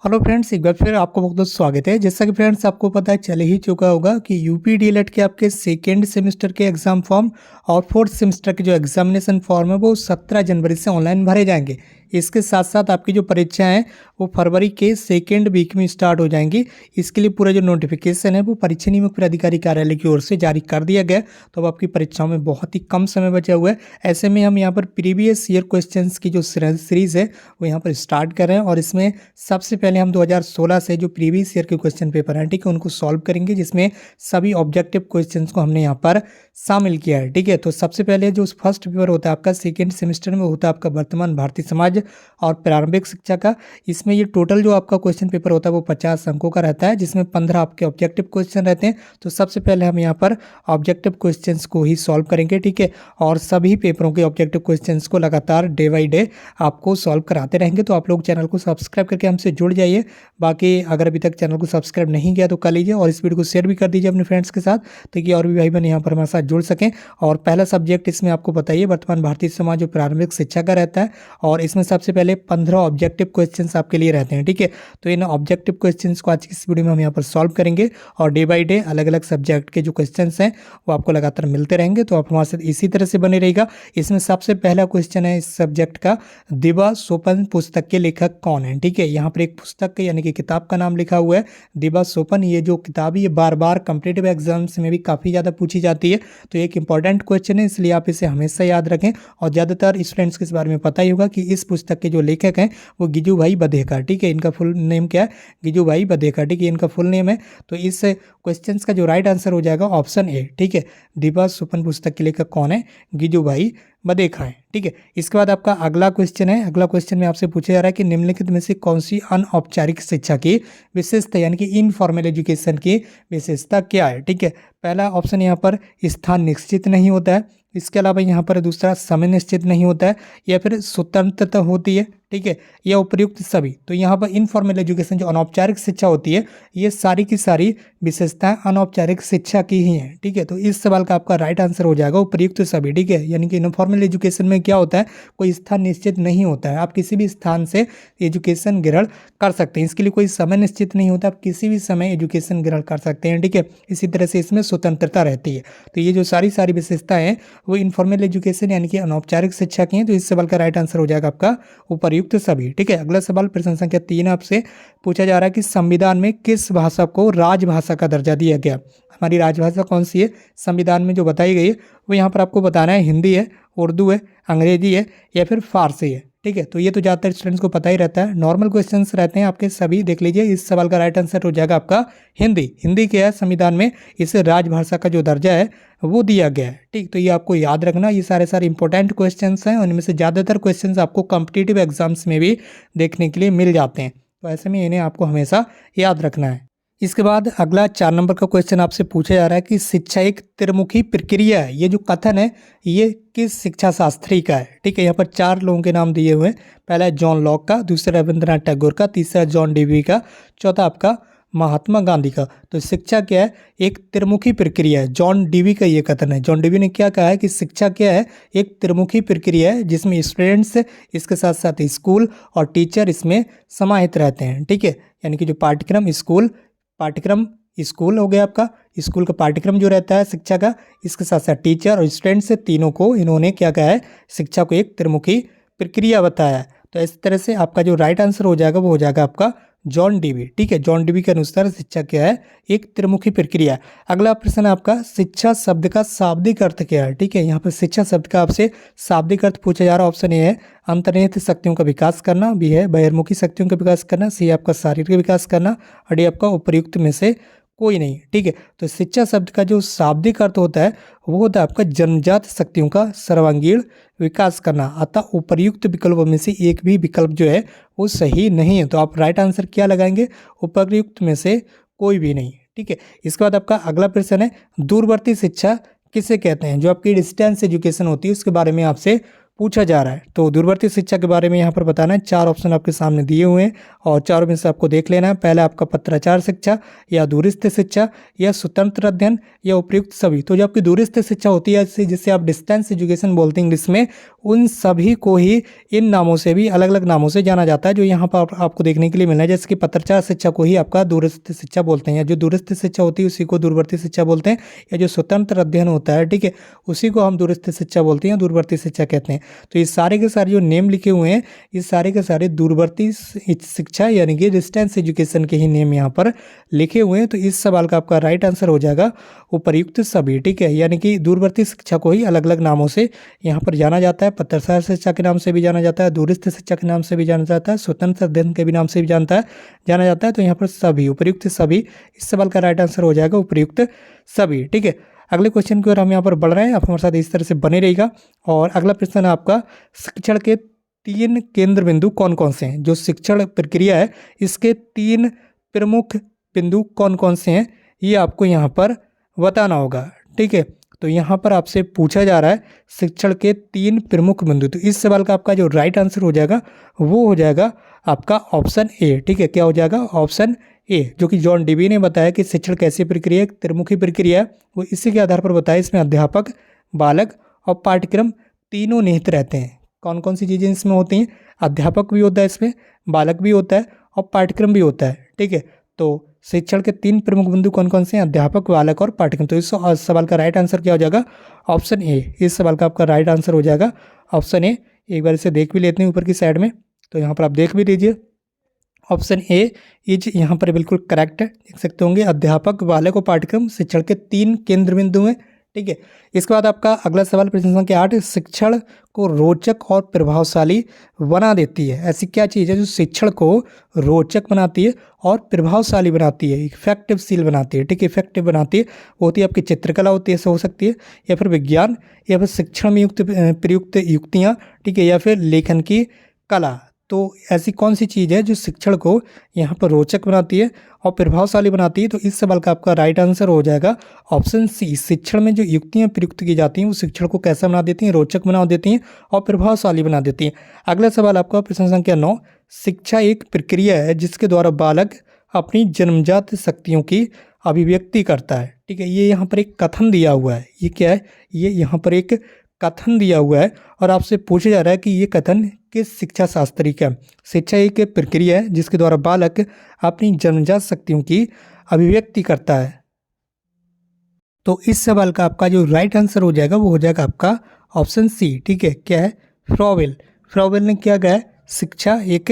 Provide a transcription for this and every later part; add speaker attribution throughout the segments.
Speaker 1: Hello friends, एक बार फिर आपको बहुत बहुत स्वागत है। जैसा कि फ्रेंड्स आपको पता चल ही चुका होगा कि यूपी डीएलएड के आपके सेकेंड सेमेस्टर के एग्ज़ाम फॉर्म और फोर्थ सेमेस्टर के जो एग्जामिनेशन फॉर्म है वो 17 जनवरी से ऑनलाइन भरे जाएंगे। इसके साथ साथ आपकी जो परीक्षाएं हैं वो फरवरी के सेकेंड वीक में स्टार्ट हो जाएंगी। इसके लिए पूरा जो नोटिफिकेशन है वो परीक्षा नियामक प्राधिकारी कार्यालय की ओर से जारी कर दिया गया। तो अब आपकी परीक्षाओं में बहुत ही कम समय बचा हुआ है। ऐसे में हम यहाँ पर प्रीवियस ईयर क्वेश्चंस की जो सीरीज़ है वो यहाँ पर स्टार्ट कर रहे हैं और इसमें सबसे पहले हम 2016 से जो प्रीवियस ईयर के क्वेश्चन पेपर हैं, ठीक है, उनको सॉल्व करेंगे, जिसमें सभी ऑब्जेक्टिव क्वेश्चंस को हमने यहाँ पर शामिल किया है। ठीक है, तो सबसे पहले जो फर्स्ट पेपर होता है आपका सेकेंड सेमेस्टर में होता है आपका वर्तमान भारतीय समाज और प्रारंभिक शिक्षा का। इसमें ये टोटल जो आपका क्वेश्चन पेपर होता है वो 50 अंकों का रहता है, जिसमें 15 आपके ऑब्जेक्टिव क्वेश्चन रहते हैं। तो सबसे पहले हम यहाँ पर ऑब्जेक्टिव क्वेश्चंस को ही सॉल्व करेंगे, ठीक है, और सभी पेपरों के ऑब्जेक्टिव क्वेश्चंस को लगातार डे बाई डे आपको सॉल्व कराते रहेंगे। तो आप लोग चैनल को सब्सक्राइब करके हमसे जुड़ जाइए। बाकी अगर अभी तक चैनल को सब्सक्राइब नहीं किया तो कर लीजिए और इस वीडियो को शेयर भी कर दीजिए अपने फ्रेंड्स के साथ, ताकि और भी भाई बहन यहाँ पर हमारे साथ जुड़ सकें। और पहला सब्जेक्ट इसमें आपको बताइए वर्तमान भारतीय समाज और प्रारंभिक शिक्षा का रहता है और इसमें सबसे पहले 15 ऑब्जेक्टिव क्वेश्चंस आपके लिए रहते हैं। ठीक है, तो इन ऑब्जेक्टिव क्वेश्चंस को आज की इस वीडियो में हम यहाँ पर सॉल्व करेंगे और डे बाई डे अलग अलग सब्जेक्ट के जो क्वेश्चंस हैं वो आपको लगातार मिलते रहेंगे। तो आप हमारे साथ इसी तरह से बने रहेगा। इसमें सबसे पहला क्वेश्चन है इस सब्जेक्ट का, दिवा सोपन पुस्तक के लेखक कौन है। ठीक है, यहाँ पर एक पुस्तक यानी कि किताब का नाम लिखा हुआ है दिवा सोपन। ये जो किताब है ये बार बार कॉम्पिटिटिव एग्जाम्स में भी काफ़ी ज़्यादा पूछी जाती है, तो एक इंपॉर्टेंट क्वेश्चन है, इसलिए आप इसे हमेशा याद रखें। और ज़्यादातर स्टूडेंट्स के इस बारे में पता ही होगा कि इस पुस्तक के जो लेखक हैं वो गिजुभाई बधेकर। ठीक है, इनका फुल नेम क्या है, गिजुभाई बधेकर। ठीक है, इनका फुल नेम है। तो इस क्वेश्चन का जो राइट आंसर हो जाएगा ऑप्शन ए। ठीक है, दिवा सोपन पुस्तक के लेखक कौन है, गिजुभाई बधेकर है। ठीक है, इसके बाद आपका अगला क्वेश्चन है। अगला क्वेश्चन में आपसे पूछा जा रहा है कि निम्नलिखित में से कौन सी अनौपचारिक शिक्षा की विशेषता यानी कि इनफॉर्मल एजुकेशन की विशेषता क्या है। ठीक है, पहला ऑप्शन यहाँ पर स्थान निश्चित नहीं होता है। इसके अलावा यहाँ पर दूसरा समय निश्चित नहीं होता है, या फिर स्वतंत्रता होती है। ठीक है, या उपयुक्त सभी। तो यहाँ पर इनफॉर्मल एजुकेशन जो अनौपचारिक शिक्षा होती है ये सारी की सारी विशेषताएं अनौपचारिक शिक्षा की ही हैं। ठीक है, तो इस सवाल का आपका राइट आंसर हो जाएगा उपयुक्त सभी। ठीक है, यानी कि इनफॉर्मल एजुकेशन में क्या होता है, कोई स्थान निश्चित नहीं होता है, आप किसी भी स्थान से एजुकेशन ग्रहण कर सकते हैं। इसके लिए कोई समय निश्चित नहीं होता, आप किसी भी समय एजुकेशन ग्रहण कर सकते हैं। ठीक है, इसी तरह से इसमें स्वतंत्रता रहती है। तो ये जो सारी विशेषताएं हैं वो इनफॉर्मल एजुकेशन यानी कि अनौपचारिक शिक्षा की हैं। तो इस सवाल का राइट आंसर हो जाएगा आपका उपयुक्त सभी। ठीक है, अगला सवाल प्रश्न संख्या 3 आपसे पूछा जा रहा है कि संविधान में किस भाषा को राजभाषा का दर्जा दिया गया। हमारी राजभाषा कौन सी है संविधान में जो बताई गई है वो यहाँ पर आपको बताना है, हिंदी है, उर्दू है, अंग्रेजी है या फिर फारसी है। ठीक है, तो ये तो ज़्यादातर स्टूडेंट्स को पता ही रहता है, नॉर्मल क्वेश्चंस रहते हैं आपके सभी। देख लीजिए, इस सवाल का राइट आंसर हो जाएगा आपका हिंदी। हिंदी क्या है संविधान में इसे राजभाषा का जो दर्जा है वो दिया गया है। ठीक, तो ये आपको याद रखना, ये सारे इंपॉर्टेंट क्वेश्चंस हैं और इनमें से ज़्यादातर क्वेश्चंस आपको कॉम्पिटिटिव एग्जाम्स में भी देखने के लिए मिल जाते हैं। तो ऐसे में इन्हें आपको हमेशा याद रखना है। इसके बाद अगला 4 नंबर का क्वेश्चन आपसे पूछा जा रहा है कि शिक्षा एक त्रिमुखी प्रक्रिया है। ये जो कथन है ये किस शिक्षा शास्त्री का है। ठीक है, यहाँ पर 4 लोगों के नाम दिए हुए हैं। पहला है जॉन लॉक का, दूसरा रविंद्रनाथ टैगोर का, तीसरा जॉन डीवी का, चौथा आपका महात्मा गांधी का। तो शिक्षा क्या है, एक त्रिमुखी प्रक्रिया है। जॉन डीवी का ये कथन है। जॉन डीवी ने क्या कहा है कि शिक्षा क्या है, एक त्रिमुखी प्रक्रिया है जिसमें स्टूडेंट्स इसके साथ साथ स्कूल और टीचर इसमें समाहित रहते हैं। ठीक है, यानी कि जो पाठ्यक्रम स्कूल हो गया आपका, स्कूल का पाठ्यक्रम जो रहता है शिक्षा का, इसके साथ साथ टीचर और स्टूडेंट्स से तीनों को इन्होंने क्या कहा है, शिक्षा को एक त्रिमुखी प्रक्रिया बताया है। तो इस तरह से आपका जो राइट आंसर हो जाएगा वो हो जाएगा आपका जॉन डीवी। ठीक है, जॉन डीवी के अनुसार शिक्षा क्या है, एक त्रिमुखी प्रक्रिया है। अगला प्रश्न है आपका शिक्षा शब्द का शाब्दिक अर्थ क्या है। ठीक है, यहाँ पर शिक्षा शब्द का आपसे शाब्दिक अर्थ पूछा जा रहा है। ऑप्शन ए है अंतर्निहित शक्तियों का विकास करना, बी है बहिर्मुखी शक्तियों का विकास करना, सी आपका शारीरिक विकास करना और डी आपका उपयुक्त में से कोई नहीं। ठीक है, तो शिक्षा शब्द का जो शाब्दिक अर्थ होता है वो होता है आपका जन्मजात शक्तियों का सर्वांगीण विकास करना। अतः उपर्युक्त विकल्पों में से एक भी विकल्प जो है वो सही नहीं है। तो आप राइट आंसर क्या लगाएंगे, उपर्युक्त में से कोई भी नहीं। ठीक है, इसके बाद आपका अगला प्रश्न है दूरवर्ती शिक्षा किसे कहते हैं। जो आपकी डिस्टेंस एजुकेशन होती है उसके बारे में आपसे पूछा जा रहा है। तो दूरवर्ती शिक्षा के बारे में यहाँ पर बताना है। 4 ऑप्शन आपके सामने दिए हुए हैं और चारों में से आपको देख लेना है। पहला आपका पत्राचार शिक्षा या दूरस्थ शिक्षा या स्वतंत्र अध्ययन या उपयुक्त सभी। तो जो आपकी दूरस्थ शिक्षा होती है जिसे आप डिस्टेंस एजुकेशन बोलते हैं इंग्लिश में, उन सभी को ही इन नामों से भी अलग अलग नामों से जाना जाता है जो यहाँ पर आपको देखने के लिए मिलना है। जैसे कि पत्राचार शिक्षा को ही आपका दूरस्थ शिक्षा बोलते हैं, या जो दूरस्थ शिक्षा होती है उसी को दूरवर्ती शिक्षा बोलते हैं, या जो स्वतंत्र अध्ययन होता है, ठीक है, उसी को हम दूरस्थ शिक्षा बोलते हैं, दूरवर्ती शिक्षा कहते हैं। तो ये सारे के सारे जो नेम लिखे हुए हैं ये सारे के सारे दूरवर्ती शिक्षा यानी कि डिस्टेंस एजुकेशन के ही नेम यहाँ पर लिखे हुए हैं। तो इस सवाल का आपका राइट आंसर हो जाएगा उपर्युक्त सभी, ठीक है। यानी कि दूरवर्ती शिक्षा को ही अलग अलग नामों से यहाँ पर जाना जाता है। पत्राचार शिक्षा के नाम से भी जाना जाता है, दूरस्थ शिक्षा के नाम से भी जाना जाता है, स्वतंत्र अध्ययन के भी नाम से भी जाना जाता है। तो यहाँ पर सभी, उपर्युक्त सभी, इस सवाल का राइट आंसर हो जाएगा उपर्युक्त सभी, ठीक है। अगले क्वेश्चन की ओर हम यहाँ पर बढ़ रहे हैं, आप हमारे साथ इस तरह से बने रहिएगा। और अगला प्रश्न है आपका, शिक्षण के 3 केंद्र बिंदु कौन कौन से हैं। जो शिक्षण प्रक्रिया है इसके 3 प्रमुख बिंदु कौन कौन से हैं ये आपको यहाँ पर बताना होगा, ठीक है। तो यहाँ पर आपसे पूछा जा रहा है शिक्षण के 3 प्रमुख बिंदु। तो इस सवाल का आपका जो राइट आंसर हो जाएगा वो हो जाएगा आपका ऑप्शन ए, ठीक है। क्या हो जाएगा? ऑप्शन ए, जो कि जॉन डीवी ने बताया कि शिक्षण कैसी प्रक्रिया, एक त्रिमुखी प्रक्रिया है, वो इसी के आधार पर बताया। इसमें अध्यापक, बालक और पाठ्यक्रम तीनों निहित रहते हैं। कौन कौन सी चीज़ें इसमें होती हैं? अध्यापक भी होता है इसमें, बालक भी होता है और पाठ्यक्रम भी होता है, ठीक है। तो शिक्षण के 3 प्रमुख बिंदु कौन कौन से हैं? अध्यापक, बालक और पाठ्यक्रम। तो इस सवाल का राइट आंसर क्या हो जाएगा? Option A. इस सवाल का आपका राइट आंसर हो जाएगा ऑप्शन ए। एक बार इसे देख भी लेते हैं ऊपर की साइड में, तो यहाँ पर आप देख भी लीजिए, ऑप्शन ए इज यहाँ पर बिल्कुल करेक्ट है। देख सकते होंगे अध्यापक, बालक और पाठ्यक्रम शिक्षण के 3 केंद्र बिंदु हैं, ठीक है। इसके बाद आपका अगला सवाल प्रश्न संख्या 8, शिक्षण को रोचक और प्रभावशाली बना देती है। ऐसी क्या चीज़ है जो शिक्षण को रोचक बनाती है और प्रभावशाली बनाती है, इफेक्टिवशील बनाती है, ठीक है, इफेक्टिव बनाती है। वो होती है आपकी चित्रकला होती है, ऐसा हो सकती है, या फिर विज्ञान, या फिर शिक्षण में प्रयुक्त युक्तियाँ, ठीक है, या फिर लेखन की कला। तो ऐसी कौन सी चीज़ है जो शिक्षण को यहाँ पर रोचक बनाती है और प्रभावशाली बनाती है? तो इस सवाल का आपका राइट आंसर हो जाएगा ऑप्शन सी। शिक्षण में जो युक्तियाँ प्रयुक्त की जाती हैं वो शिक्षण को कैसा बना देती हैं? रोचक बना देती हैं और प्रभावशाली बना देती हैं। अगला सवाल आपका प्रश्न संख्या 9, शिक्षा एक प्रक्रिया है जिसके द्वारा बालक अपनी जन्मजात शक्तियों की अभिव्यक्ति करता है, ठीक है। ये यहाँ पर एक कथन दिया हुआ है। ये क्या है? ये यहाँ पर एक कथन दिया हुआ है और आपसे पूछा जा रहा है कि ये कथन किस शिक्षा शास्त्री का? शिक्षा एक प्रक्रिया है जिसके द्वारा बालक अपनी जन्मजात शक्तियों की अभिव्यक्ति करता है। तो इस सवाल का आपका जो राइट आंसर हो जाएगा वो हो जाएगा आपका ऑप्शन सी, ठीक है। क्या है? फ्रॉवेल। फ्रॉवेल ने क्या कहा है? शिक्षा एक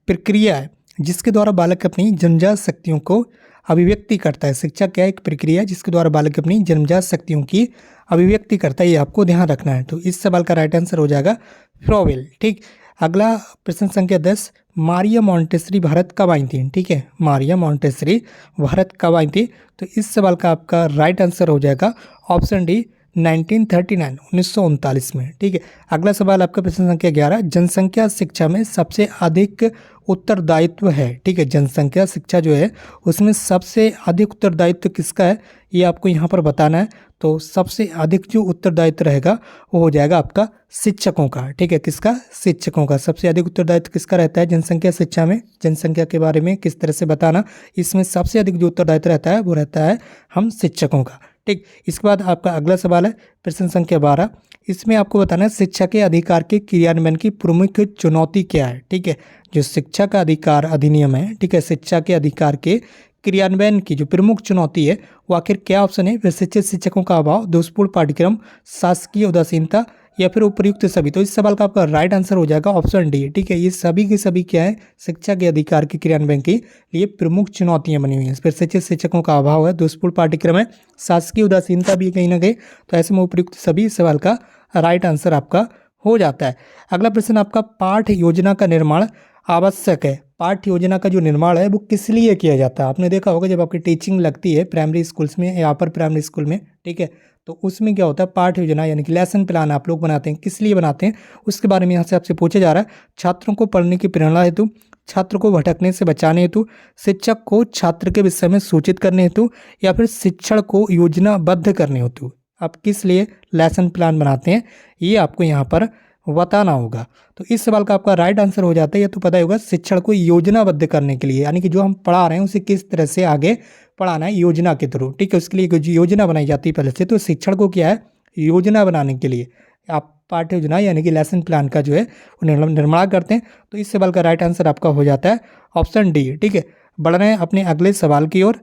Speaker 1: प्रक्रिया है जिसके द्वारा बालक अपनी जन्मजात शक्तियों को अभिव्यक्ति करता है। शिक्षा क्या है? एक प्रक्रिया है जिसके द्वारा बालक अपनी जन्मजात शक्तियों की अभिव्यक्ति करता है। ये आपको ध्यान रखना है। तो इस सवाल का राइट आंसर हो जाएगा फ्रॉवेल, ठीक। अगला प्रश्न संख्या 10, मारिया मॉन्टेसरी भारत कब आई थी? ठीक है, मारिया मॉन्टेसरी भारत कब आई थी? तो इस सवाल का आपका राइट आंसर हो जाएगा ऑप्शन डी, 1939, 1939 में, ठीक है। अगला सवाल आपका प्रश्न संख्या 11, जनसंख्या शिक्षा में सबसे अधिक उत्तरदायित्व है, ठीक है। जनसंख्या शिक्षा जो है उसमें सबसे अधिक उत्तरदायित्व किसका है ये आपको यहाँ पर बताना है। तो सबसे अधिक जो उत्तरदायित्व रहेगा वो हो जाएगा आपका शिक्षकों का, ठीक है। किसका? शिक्षकों का। सबसे अधिक उत्तरदायित्व किसका रहता है जनसंख्या शिक्षा में? जनसंख्या के बारे में किस तरह से बताना, इसमें सबसे अधिक जो उत्तरदायित्व रहता है वो रहता है हम शिक्षकों का, ठीक। इसके बाद आपका अगला सवाल है प्रश्न संख्या 12, इसमें आपको बताना है शिक्षा के अधिकार के क्रियान्वयन की प्रमुख चुनौती क्या है, ठीक है। जो शिक्षा का अधिकार अधिनियम है, ठीक है, शिक्षा के अधिकार के क्रियान्वयन की जो प्रमुख चुनौती है वो आखिर क्या ऑप्शन है? प्रशिक्षित शिक्षकों का अभाव, दोषपूर्ण पाठ्यक्रम, शासकीय उदासीनता या फिर उपयुक्त सभी। तो इस सवाल का आपका राइट आंसर हो जाएगा ऑप्शन डी, ठीक है। ये सभी के सभी क्या है? शिक्षा के अधिकार के क्रियान्वयन के लिए प्रमुख चुनौतियां बनी हुई हैं। प्रशिक्षित शिक्षकों का अभाव है, दोषपूर्ण पाठ्यक्रम है, शासकीय उदासीनता भी कहीं ना कहीं। तो ऐसे में उपयुक्त सभी सवाल का राइट आंसर आपका हो जाता है। अगला प्रश्न आपका, पाठ्य योजना का निर्माण आवश्यक है। पाठ्य योजना का जो निर्माण है वो किस लिए किया जाता है? आपने देखा होगा जब आपकी टीचिंग लगती है प्राइमरी स्कूल्स में या अपर प्राइमरी स्कूल में, ठीक है, तो उसमें क्या होता है? पाठ्य योजना यानी कि लेसन प्लान आप लोग बनाते हैं, किस लिए बनाते हैं उसके बारे में यहाँ से आपसे पूछा जा रहा है। छात्रों को पढ़ने की प्रेरणा हेतु, छात्र को भटकने से बचाने हेतु, शिक्षक को छात्र के विषय में सूचित करने हेतु, या फिर शिक्षण को योजनाबद्ध करने हेतु आप किस लिए लेसन प्लान बनाते हैं ये आपको यहाँ पर बताना होगा। तो इस सवाल का आपका राइट आंसर हो जाता है, ये तो पता ही होगा, शिक्षण को योजनाबद्ध करने के लिए, यानी कि जो हम पढ़ा रहे हैं उसे किस तरह से आगे पढ़ाना है योजना के थ्रू, ठीक है। उसके लिए एक योजना बनाई जाती है पहले से। तो शिक्षण को क्या है, योजना बनाने के लिए आप पाठ्य योजना यानी कि लेसन प्लान का जो है वो निर्माण करते हैं। तो इस सवाल का राइट आंसर आपका हो जाता है ऑप्शन डी, ठीक है। बढ़ रहे हैं अपने अगले सवाल की ओर,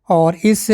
Speaker 1: और इस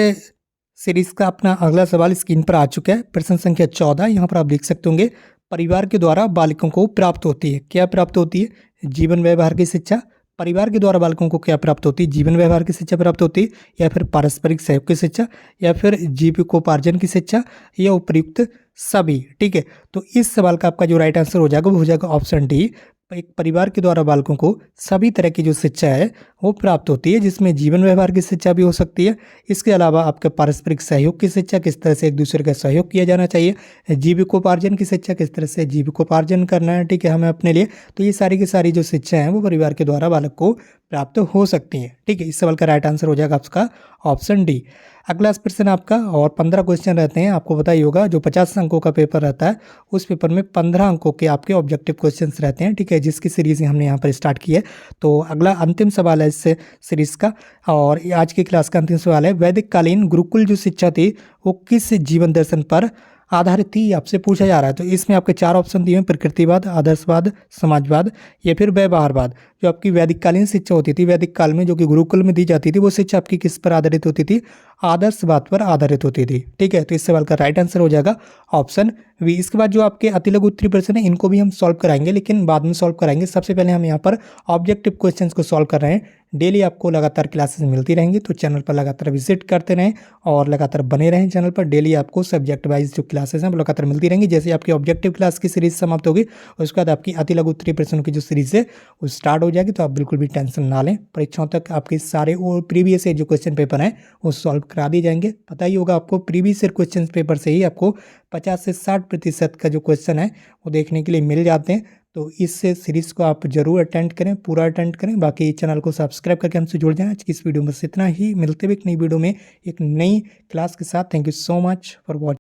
Speaker 1: सीरीज का अपना अगला सवाल स्क्रीन पर आ चुका है। प्रश्न संख्या 14 यहाँ पर आप देख सकते होंगे, परिवार के द्वारा बालकों को प्राप्त होती है, क्या प्राप्त होती है, जीवन व्यवहार की शिक्षा। परिवार के द्वारा बालकों को क्या प्राप्त होती है, जीवन व्यवहार की शिक्षा प्राप्त होती है, या फिर पारस्परिक सहयोग की शिक्षा, या फिर जीविकोपार्जन की शिक्षा, या उपयुक्त सभी, ठीक है। तो इस सवाल का आपका जो राइट आंसर हो जाएगा वो हो जाएगा ऑप्शन डी। एक परिवार के द्वारा बालकों को सभी तरह की जो शिक्षा है वो प्राप्त होती है, जिसमें जीवन व्यवहार की शिक्षा भी हो सकती है। इसके अलावा आपके पारस्परिक सहयोग की शिक्षा, किस तरह से एक दूसरे का सहयोग किया जाना चाहिए, जीविकोपार्जन की शिक्षा, किस तरह से जीविकोपार्जन करना है, ठीक है, हमें अपने लिए। तो ये सारी की सारी जो शिक्षा है वो परिवार के द्वारा बालक को प्राप्त हो सकती हैं, ठीक है। इस सवाल का राइट आंसर हो जाएगा आपका ऑप्शन डी। अगला प्रश्न आपका, और 15 क्वेश्चन रहते हैं, आपको पता ही होगा जो 50 अंकों का पेपर रहता है उस पेपर में 15 अंकों के आपके ऑब्जेक्टिव क्वेश्चंस रहते हैं, ठीक है, जिसकी सीरीज हमने यहाँ पर स्टार्ट की है। तो अगला अंतिम सवाल है इस सीरीज का, और आज की क्लास का अंतिम सवाल है, वैदिक कालीन गुरुकुल जो शिक्षा थी वो किस जीवन दर्शन पर आधारित थी, आपसे पूछा जा रहा है। तो इसमें आपके 4 ऑप्शन दिए हैं, प्रकृतिवाद, आदर्शवाद, समाजवाद, या फिर व्यवहारवाद। जो आपकी वैदिक कालीन शिक्षा होती थी वैदिक काल में, जो कि गुरुकुल में दी जाती थी, वो शिक्षा आपकी किस पर आधारित होती थी, आदर्शवाद पर आधारित होती थी, ठीक है। तो इस सवाल का राइट आंसर हो जाएगा ऑप्शन वी। इसके बाद जो आपके अति लघु उत्तरीय प्रश्न है इनको भी हम सॉल्व कराएंगे, लेकिन बाद में सॉल्व कराएंगे। सबसे पहले हम यहाँ पर ऑब्जेक्टिव क्वेश्चंस को सॉल्व कर रहे हैं। डेली आपको लगातार क्लासेस मिलती रहेंगी, तो चैनल पर लगातार विजिट करते रहें और लगातार बने रहें चैनल पर। डेली आपको सब्जेक्ट वाइज जो क्लासेस हैं वो लगातार मिलती रहेंगी। जैसे आपकी ऑब्जेक्टिव क्लास की सीरीज समाप्त होगी उसके बाद आपकी अति लघु उत्तरीय प्रश्नों की जो सीरीज है वो स्टार्ट हो जाएगी। तो आप बिल्कुल भी टेंशन ना लें, परीक्षाओं तक आपके सारे और प्रीवियस जो क्वेश्चन पेपर हैं वो सॉल्व करा दिए जाएंगे। पता ही होगा आपको, प्रीवियस क्वेश्चन पेपर से ही आपको 50 से 60% का जो क्वेश्चन है वो देखने के लिए मिल जाते हैं। तो इस सीरीज़ को आप जरूर अटेंड करें, पूरा अटेंड करें। बाकी चैनल को सब्सक्राइब करके हमसे जुड़ जाएं। आज की इस वीडियो में बस इतना ही, मिलते हुए एक नई वीडियो में एक नई क्लास के साथ। Thank you so much for watching.